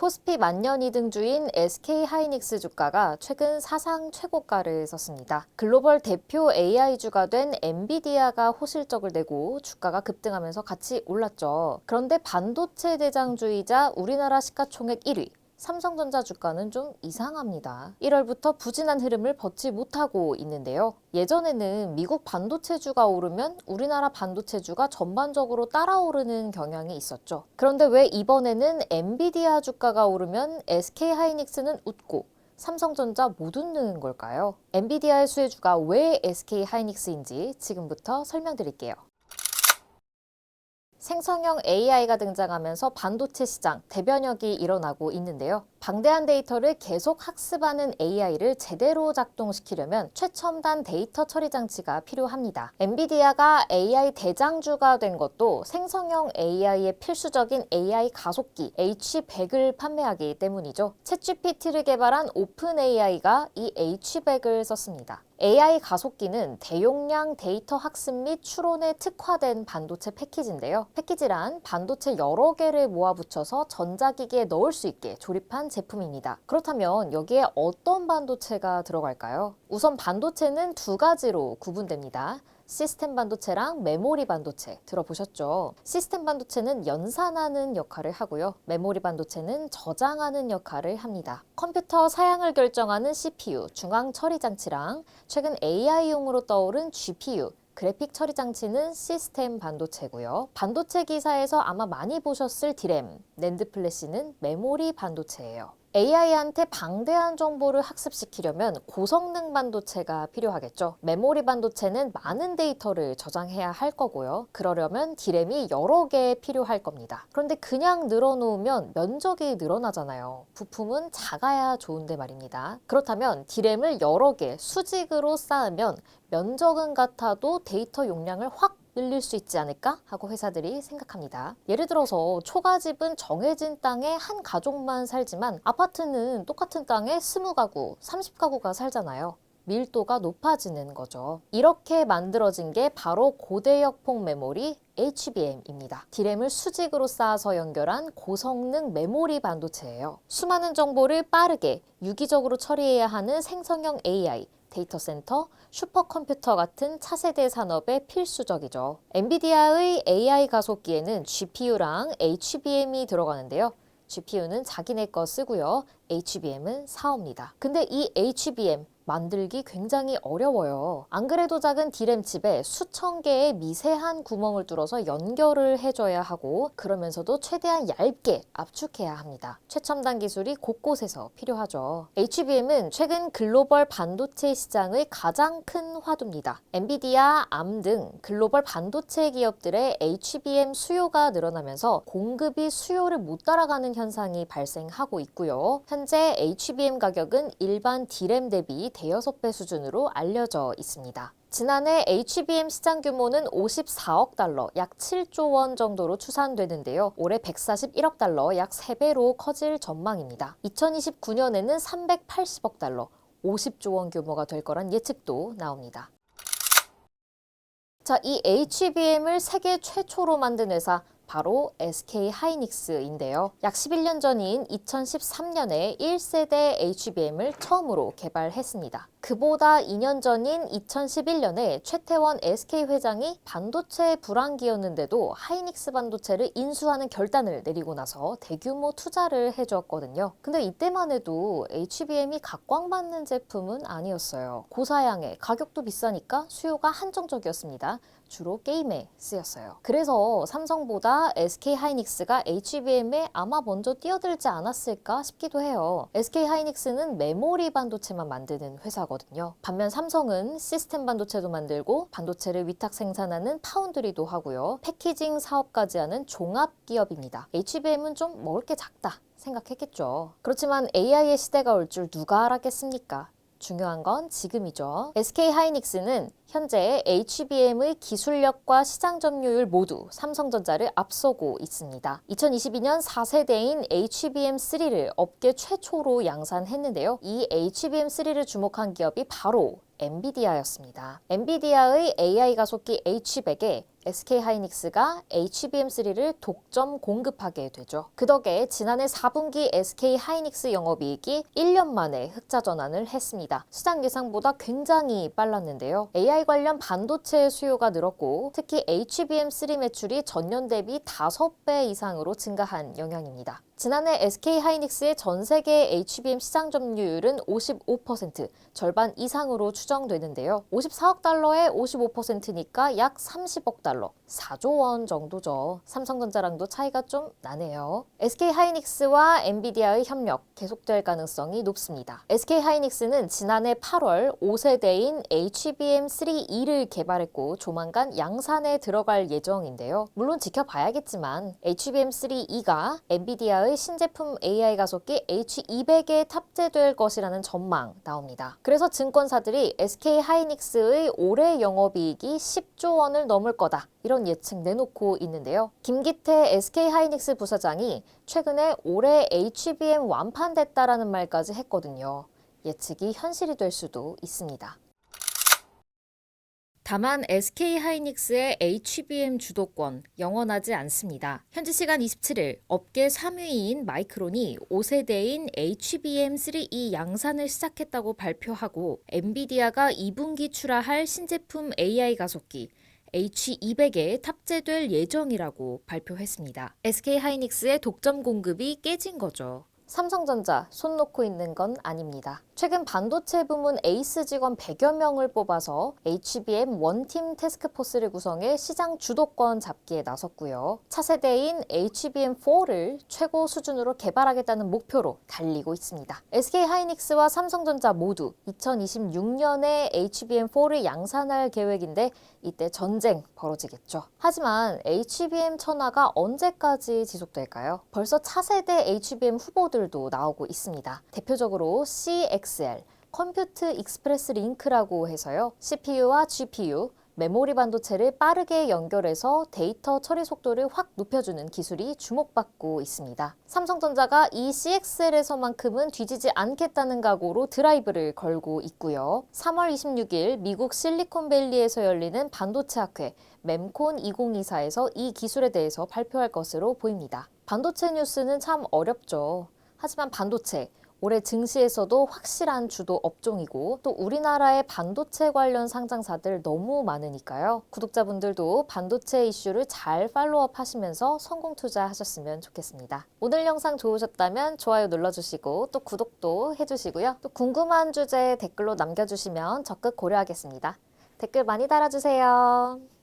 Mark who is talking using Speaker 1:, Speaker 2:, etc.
Speaker 1: 코스피 만년 2등주인 SK하이닉스 주가가 최근 사상 최고가를 썼습니다. 글로벌 대표 AI주가 된 엔비디아가 호실적을 내고 주가가 급등하면서 같이 올랐죠. 그런데 반도체 대장주이자 우리나라 시가총액 1위 삼성전자 주가는 좀 이상합니다. 1월부터 부진한 흐름을 벗지 못하고 있는데요. 예전에는 미국 반도체주가 오르면 우리나라 반도체주가 전반적으로 따라오르는 경향이 있었죠. 그런데 왜 이번에는 엔비디아 주가가 오르면 SK하이닉스는 웃고 삼성전자 못 웃는 걸까요? 엔비디아의 수혜주가 왜 SK하이닉스인지 지금부터 설명드릴게요. 생성형 AI가 등장하면서 반도체 시장 대변혁이 일어나고 있는데요. 방대한 데이터를 계속 학습하는 AI를 제대로 작동시키려면 최첨단 데이터 처리 장치가 필요합니다. 엔비디아가 AI 대장주가 된 것도 생성형 AI의 필수적인 AI 가속기 H100을 판매하기 때문이죠. 챗GPT를 개발한 오픈AI가 이 H100을 썼습니다. AI 가속기는 대용량 데이터 학습 및 추론에 특화된 반도체 패키지인데요. 패키지란 반도체 여러 개를 모아붙여서 전자기기에 넣을 수 있게 조립한 제품입니다. 그렇다면 여기에 어떤 반도체가 들어갈까요? 우선 반도체는 두 가지로 구분됩니다. 시스템 반도체랑 메모리 반도체 들어보셨죠? 시스템 반도체는 연산하는 역할을 하고요. 메모리 반도체는 저장하는 역할을 합니다. 컴퓨터 사양을 결정하는 CPU, 중앙 처리 장치랑 최근 AI용으로 떠오른 GPU, 그래픽 처리 장치는 시스템 반도체고요. 반도체 기사에서 아마 많이 보셨을 디램, 낸드 플래시는 메모리 반도체예요. AI한테 방대한 정보를 학습시키려면 고성능 반도체가 필요하겠죠. 메모리 반도체는 많은 데이터를 저장해야 할 거고요. 그러려면 디램이 여러 개 필요할 겁니다. 그런데 그냥 늘어놓으면 면적이 늘어나잖아요. 부품은 작아야 좋은데 말입니다. 그렇다면 디램을 여러 개 수직으로 쌓으면 면적은 같아도 데이터 용량을 확 늘릴 수 있지 않을까 하고 회사들이 생각합니다. 예를 들어서 초가집은 정해진 땅에 한 가족만 살지만 아파트는 똑같은 땅에 20가구, 30가구가 살잖아요. 밀도가 높아지는 거죠. 이렇게 만들어진 게 바로 고대역폭 메모리 HBM입니다. 디램을 수직으로 쌓아서 연결한 고성능 메모리 반도체예요. 수많은 정보를 빠르게 유기적으로 처리해야 하는 생성형 AI, 데이터 센터, 슈퍼컴퓨터 같은 차세대 산업에 필수적이죠. 엔비디아의 AI 가속기에는 GPU랑 HBM이 들어가는데요. GPU는 자기네 거 쓰고요. HBM은 사옵니다. 근데 이 HBM 만들기 굉장히 어려워요. 안 그래도 작은 디램 칩에 수천 개의 미세한 구멍을 뚫어서 연결을 해줘야 하고 그러면서도 최대한 얇게 압축해야 합니다. 최첨단 기술이 곳곳에서 필요하죠. HBM은 최근 글로벌 반도체 시장의 가장 큰 화두입니다. 엔비디아, 암 등 글로벌 반도체 기업들의 HBM 수요가 늘어나면서 공급이 수요를 못 따라가는 현상이 발생하고 있고요. 현재 HBM 가격은 일반 디램 대비 대여섯 배 수준으로 알려져 있습니다. 지난해 HBM 시장 규모는 54억 달러, 약 7조 원 정도로 추산되는데요. 올해 141억 달러, 약 3배로 커질 전망입니다. 2029년에는 380억 달러, 50조 원 규모가 될 거란 예측도 나옵니다. 자, 이 HBM을 세계 최초로 만든 회사 바로 SK하이닉스인데요. 약 11년 전인 2013년에 1세대 HBM을 처음으로 개발했습니다. 그보다 2년 전인 2011년에 최태원 SK 회장이 반도체 불황기였는데도 하이닉스 반도체를 인수하는 결단을 내리고 나서 대규모 투자를 해주었거든요. 근데 이때만 해도 HBM이 각광받는 제품은 아니었어요. 고사양에 가격도 비싸니까 수요가 한정적이었습니다. 주로 게임에 쓰였어요. 그래서 삼성보다 SK하이닉스가 HBM에 아마 먼저 뛰어들지 않았을까 싶기도 해요. SK하이닉스는 메모리 반도체만 만드는 회사거든요. 반면 삼성은 시스템 반도체도 만들고 반도체를 위탁 생산하는 파운드리도 하고요. 패키징 사업까지 하는 종합 기업입니다. HBM은 좀 먹을 게 작다 생각했겠죠. 그렇지만 AI의 시대가 올 줄 누가 알았겠습니까? 중요한 건 지금이죠. SK하이닉스는 현재 HBM의 기술력과 시장 점유율 모두 삼성전자를 앞서고 있습니다. 2022년 4세대인 HBM3를 업계 최초로 양산했는데요. 이 HBM3를 주목한 기업이 바로 엔비디아였습니다. 엔비디아의 AI 가속기 H100에 SK하이닉스가 HBM3를 독점 공급하게 되죠. 그 덕에 지난해 4분기 SK하이닉스 영업이익이 1년 만에 흑자 전환을 했습니다. 시장 예상보다 굉장히 빨랐는데요. AI 관련 반도체 수요가 늘었고 특히 HBM3 매출이 전년 대비 5배 이상으로 증가한 영향입니다. 지난해 SK하이닉스의 전 세계 HBM 시장 점유율은 55%, 절반 이상으로 추정되는데요. 54억 달러에 55%니까 약 30억 달러, 4조 원 정도죠. 삼성전자랑도 차이가 좀 나네요. SK하이닉스와 엔비디아의 협력 계속될 가능성이 높습니다. SK하이닉스는 지난해 8월 5세대인 HBM3E를 개발했고 조만간 양산에 들어갈 예정인데요. 물론 지켜봐야겠지만 HBM3E가 엔비디아의 신제품 AI 가속기 H200에 탑재될 것이라는 전망 나옵니다. 그래서 증권사들이 SK하이닉스의 올해 영업이익이 10조 원을 넘을 거다. 이런 예측 내놓고 있는데요. 김기태 SK하이닉스 부사장이 최근에 올해 HBM 완판됐다라는 말까지 했거든요. 예측이 현실이 될 수도 있습니다. 다만 SK하이닉스의 HBM 주도권 영원하지 않습니다. 현지 시간 27일 업계 3위인 마이크론이 5세대인 HBM3E 양산을 시작했다고 발표하고 엔비디아가 2분기 출하할 신제품 AI 가속기 H200에 탑재될 예정이라고 발표했습니다. SK하이닉스의 독점 공급이 깨진 거죠. 삼성전자 손 놓고 있는 건 아닙니다. 최근 반도체 부문 에이스 직원 100여 명을 뽑아서 HBM 원팀 태스크포스를 구성해 시장 주도권 잡기에 나섰고요. 차세대인 HBM4를 최고 수준으로 개발하겠다는 목표로 달리고 있습니다. SK하이닉스와 삼성전자 모두 2026년에 HBM4를 양산할 계획인데 이때 전쟁 벌어지겠죠. 하지만 HBM 천하가 언제까지 지속될까요? 벌써 차세대 HBM 후보들도 나오고 있습니다. 대표적으로 CXL, 컴퓨트 익스프레스 링크라고 해서요. CPU와 GPU, 메모리 반도체를 빠르게 연결해서 데이터 처리 속도를 확 높여주는 기술이 주목받고 있습니다. 삼성전자가 이 CXL에서만큼은 뒤지지 않겠다는 각오로 드라이브를 걸고 있고요. 3월 26일 미국 실리콘밸리에서 열리는 반도체 학회 memcon 2024에서 이 기술에 대해서 발표할 것으로 보입니다. 반도체 뉴스는 참 어렵죠. 하지만 반도체, 올해 증시에서도 확실한 주도 업종이고 또 우리나라의 반도체 관련 상장사들 너무 많으니까요. 구독자분들도 반도체 이슈를 잘 팔로우업 하시면서 성공 투자하셨으면 좋겠습니다. 오늘 영상 좋으셨다면 좋아요 눌러주시고 또 구독도 해주시고요. 또 궁금한 주제 댓글로 남겨주시면 적극 고려하겠습니다. 댓글 많이 달아주세요.